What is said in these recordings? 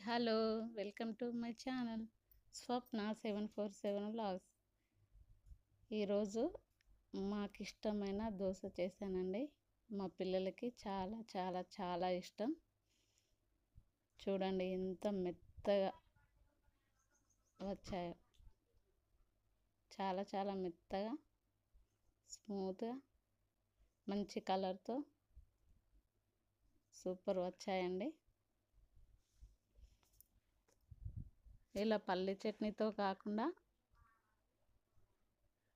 Hello! Welcome to my channel Swapna 747 vlogs. ఈరోజు మాకిష్టమైన దోస చేశానండి. మా పిల్లలకి చాలా చాలా చాలా ఇష్టం. చూడండి ఎంత మెత్తగా వచ్చాయో. చాలా చాలా మెత్తగా, స్మూత్గా, మంచి కలర్తో సూపర్ వచ్చాయండి. ఇలా పల్లి చట్నీతో కాకుండా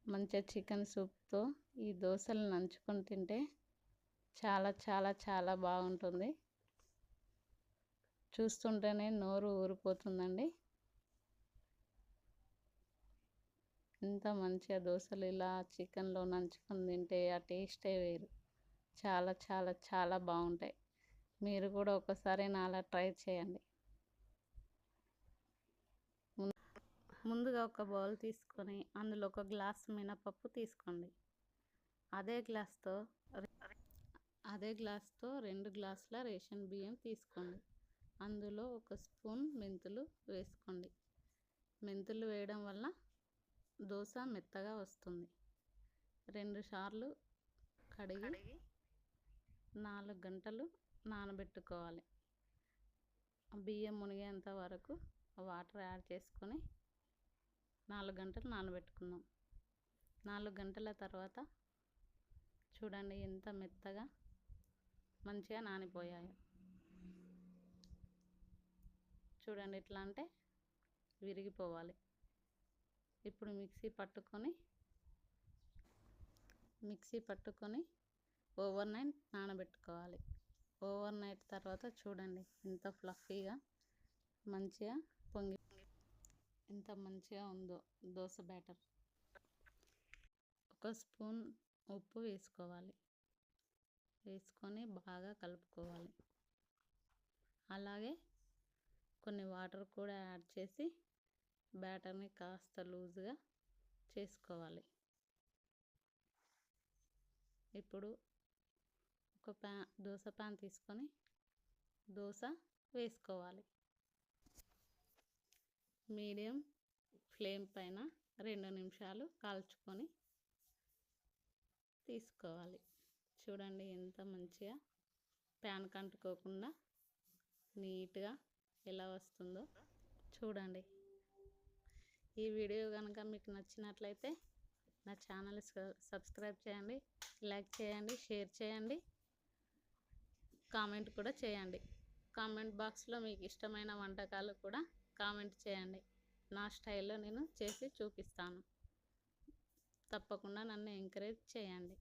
మంచిగా చికెన్ సూప్తో ఈ దోశలు నంచుకొని తింటే చాలా చాలా చాలా బాగుంటుంది. చూస్తుంటేనే నోరు ఊరిపోతుందండి. ఎంత మంచిగా దోశలు ఇలా చికెన్లో నంచుకొని తింటే ఆ టేస్టే వేరు. చాలా చాలా చాలా బాగుంటాయి. మీరు కూడా ఒకసారి నాలా ట్రై చేయండి. ముందుగా ఒక బౌల్ తీసుకొని అందులో ఒక గ్లాస్ మినపప్పు తీసుకోండి. అదే గ్లాస్తో 2 గ్లాసుల రేషన్ బియ్యం తీసుకోండి. అందులో ఒక స్పూన్ మెంతులు వేసుకోండి. మెంతులు వేయడం వల్ల దోశ మెత్తగా వస్తుంది. 2 సార్లు కడిగి 4 గంటలు నానబెట్టుకోవాలి. బియ్యం మునిగేంత వరకు వాటర్ యాడ్ చేసుకొని 4 గంటలు నానబెట్టుకుందాం. 4 గంటల తర్వాత చూడండి ఎంత మెత్తగా మంచిగా నానిపోయాయో. చూడండి ఎట్లా అంటే విరిగిపోవాలి. ఇప్పుడు మిక్సీ పట్టుకొని ఓవర్ నైట్ నానబెట్టుకోవాలి. ఓవర్ నైట్ తర్వాత చూడండి ఎంత ఫ్లఫీగా మంచిగా పొంగి ఎంత మంచిగా ఉందో దోశ బ్యాటర్. ఒక స్పూన్ ఉప్పు వేసుకోవాలి. వేసుకొని బాగా కలుపుకోవాలి. అలాగే కొన్ని వాటర్ కూడా యాడ్ చేసి బ్యాటర్ని కాస్త లూజ్గా చేసుకోవాలి. ఇప్పుడు ఒక దోశ ప్యాన్ తీసుకొని దోశ వేసుకోవాలి. మీడియం ఫ్లేమ్ పైన 2 నిమిషాలు కాల్చుకొని తీసుకోవాలి. చూడండి ఎంత మంచిగా ప్యాన్ కంటుకోకుండా నీట్గా ఎలా వస్తుందో చూడండి. ఈ వీడియో కనుక మీకు నచ్చినట్లయితే నా ఛానల్ సబ్స్క్రైబ్ చేయండి, లైక్ చేయండి, షేర్ చేయండి, కామెంట్ కూడా చేయండి. కామెంట్ బాక్స్లో మీకు ఇష్టమైన వంటకాలు కూడా కామెంట్ చేయండి. నా స్టైల్లో నేను చేసి చూపిస్తాను. తప్పకుండా నన్ను ఎంకరేజ్ చేయండి.